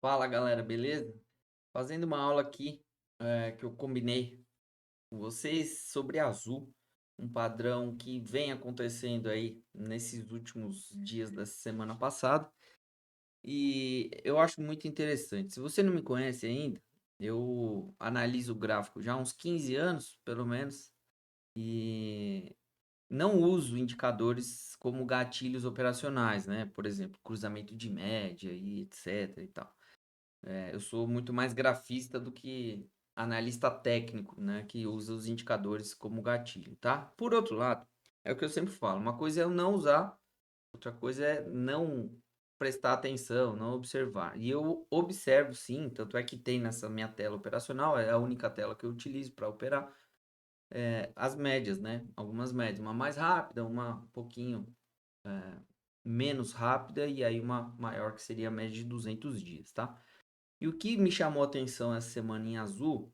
Fala galera, beleza? Fazendo uma aula aqui que eu combinei com vocês sobre azul, um padrão que vem acontecendo aí nesses últimos dias da semana passada e eu acho muito interessante. Se você não me conhece ainda, eu analiso o gráfico já há uns 15 anos, pelo menos, e não uso indicadores como gatilhos operacionais, né? Por exemplo, cruzamento de média e etc e tal. Eu sou muito mais grafista do que analista técnico, né, que usa os indicadores como gatilho, tá? Por outro lado, é o que eu sempre falo, uma coisa é eu não usar, outra coisa é não prestar atenção, não observar. E eu observo sim, tanto é que tem nessa minha tela operacional, é a única tela que eu utilizo para operar, as médias, né? Algumas médias, uma mais rápida, uma um pouquinho menos rápida e aí uma maior que seria a média de 200 dias, tá? E o que me chamou a atenção essa semana em azul,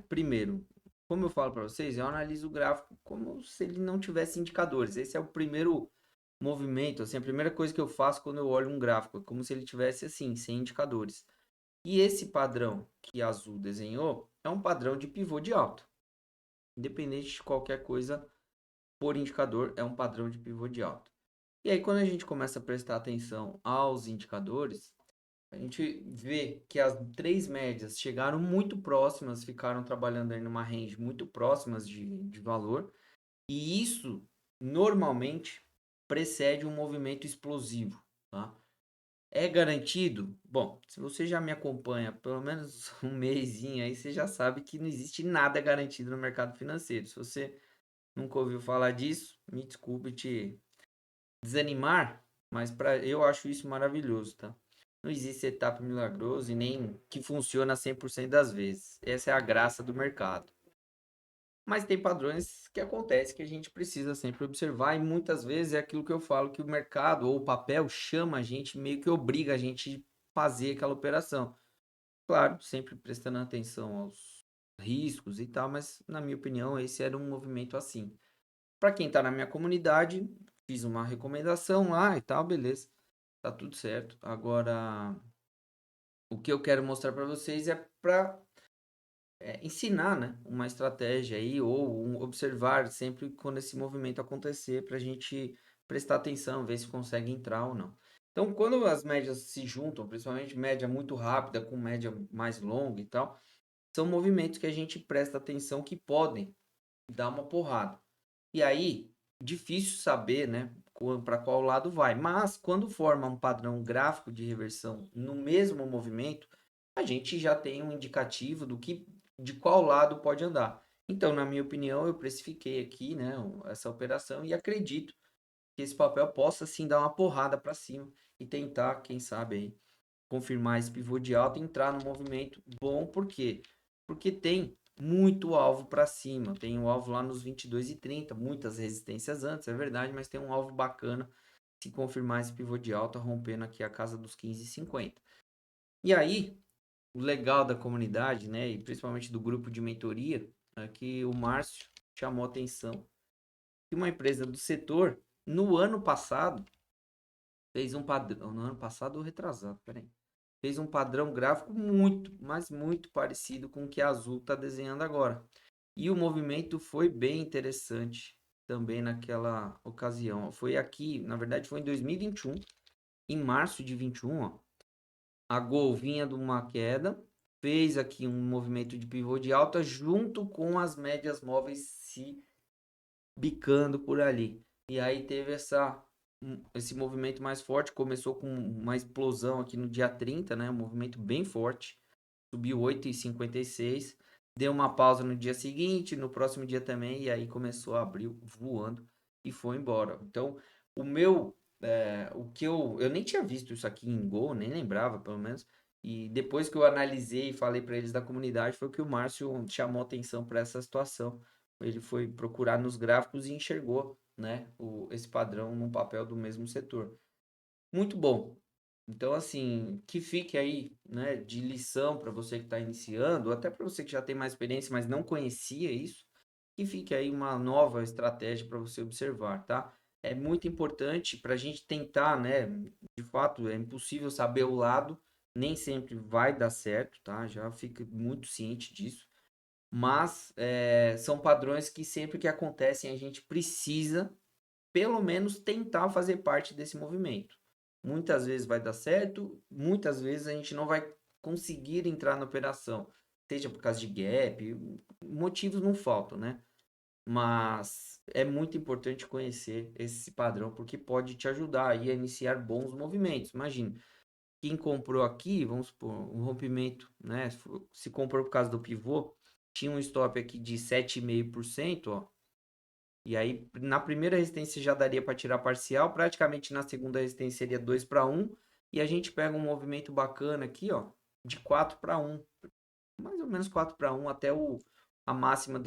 primeiro, como eu falo para vocês, eu analiso o gráfico como se ele não tivesse indicadores. Esse é o primeiro movimento, assim, a primeira coisa que eu faço quando eu olho um gráfico, é como se ele tivesse assim, sem indicadores. E esse padrão que azul desenhou é um padrão de pivô de alta. Independente de qualquer coisa por indicador, é um padrão de pivô de alta. E aí, quando a gente começa a prestar atenção aos indicadores, a gente vê que as três médias chegaram muito próximas, ficaram trabalhando aí numa range muito próximas de valor, e isso normalmente precede um movimento explosivo, tá? É garantido? Bom, se você já me acompanha pelo menos um mesinho aí, você já sabe que não existe nada garantido no mercado financeiro. Se você nunca ouviu falar disso, me desculpe te desanimar, mas eu acho isso maravilhoso, tá? Não existe etapa milagrosa e nem que funciona 100% das vezes. Essa é a graça do mercado. Mas tem padrões que acontecem que a gente precisa sempre observar e muitas vezes é aquilo que eu falo que o mercado ou o papel chama a gente, meio que obriga a gente a fazer aquela operação. Claro, sempre prestando atenção aos riscos e tal, mas na minha opinião esse era um movimento assim. Para quem está na minha comunidade, fiz uma recomendação lá e tal, beleza. Tá tudo certo. Agora, o que eu quero mostrar para vocês é para ensinar, né, uma estratégia aí ou observar sempre quando esse movimento acontecer para a gente prestar atenção, ver se consegue entrar ou não. Então, quando as médias se juntam, principalmente média muito rápida com média mais longa e tal, são movimentos que a gente presta atenção que podem dar uma porrada. E aí, difícil saber, né, para qual lado vai. Mas quando forma um padrão gráfico de reversão no mesmo movimento, a gente já tem um indicativo de qual lado pode andar. Então, na minha opinião, eu precifiquei aqui, né, essa operação e acredito que esse papel possa sim dar uma porrada para cima e tentar, quem sabe aí, confirmar esse pivô de alta e entrar no movimento bom, por quê? Porque tem muito alvo para cima, tem um alvo lá nos 22,30, muitas resistências antes, é verdade, mas tem um alvo bacana se confirmar esse pivô de alta, rompendo aqui a casa dos 15,50. E aí, o legal da comunidade, né, e principalmente do grupo de mentoria, é que o Márcio chamou atenção que uma empresa do setor, no ano passado, fez um padrão, no ano passado ou retrasado, peraí, fez um padrão gráfico muito, mas muito parecido com o que a Azul está desenhando agora. E o movimento foi bem interessante também naquela ocasião. Foi aqui, na verdade foi em 2021, em março de 21, ó, a Gol vinha de uma queda, fez aqui um movimento de pivô de alta junto com as médias móveis se bicando por ali. E aí teve esse movimento mais forte, começou com uma explosão aqui no dia 30, né? Um movimento bem forte, subiu 8,56, deu uma pausa no dia seguinte, no próximo dia também, e aí começou a abrir voando e foi embora. Então, o que eu nem tinha visto isso aqui em Gol, nem lembrava, pelo menos. E depois que eu analisei e falei para eles da comunidade, foi que o Márcio chamou atenção para essa situação. Ele foi procurar nos gráficos e enxergou, né, esse padrão no papel do mesmo setor. Muito bom. Então, assim, que fique aí, né, de lição para você que está iniciando, ou até para você que já tem mais experiência, mas não conhecia isso, que fique aí uma nova estratégia para você observar, tá? É muito importante para a gente tentar, né? De fato, é impossível saber o lado, Nem sempre vai dar certo, tá? Já fica muito ciente disso. Mas são padrões que sempre que acontecem a gente precisa, pelo menos, tentar fazer parte desse movimento. Muitas vezes vai dar certo, muitas vezes a gente não vai conseguir entrar na operação, seja por causa de gap, motivos não faltam, né? Mas é muito importante conhecer esse padrão porque pode te ajudar aí a iniciar bons movimentos. Imagine, quem comprou aqui, vamos supor, um rompimento, né? Se comprou por causa do pivô, tinha um stop aqui de 7,5%, ó. E aí, na primeira resistência já daria para tirar parcial, praticamente na segunda resistência seria 2-1, e a gente pega um movimento bacana aqui, ó, de 4-1, mais ou menos 4-1 até a máxima,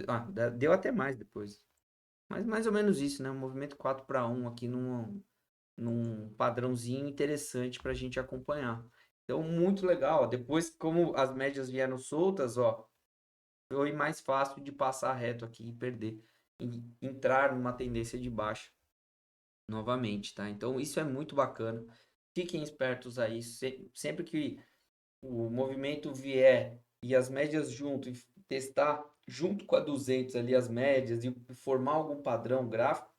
deu até mais depois. Mas mais ou menos isso, né? Um movimento 4-1 aqui num padrãozinho interessante para a gente acompanhar. Então, muito legal. Depois, como as médias vieram soltas, ó, foi mais fácil de passar reto aqui e perder. E entrar numa tendência de baixa novamente, tá? Então, isso é muito bacana. Fiquem espertos aí. Sempre que o movimento vier e as médias junto, e testar junto com a 200 ali as médias e formar algum padrão gráfico,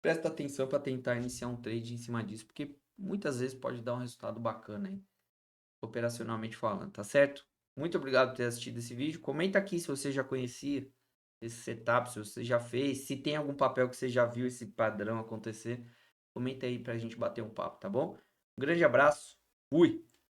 presta atenção para tentar iniciar um trade em cima disso, porque muitas vezes pode dar um resultado bacana aí, operacionalmente falando, tá certo? Muito obrigado por ter assistido esse vídeo. Comenta aqui se você já conhecia esse setup, se você já fez, se tem algum papel que você já viu esse padrão acontecer. Comenta aí pra gente bater um papo, tá bom? Um grande abraço. Fui!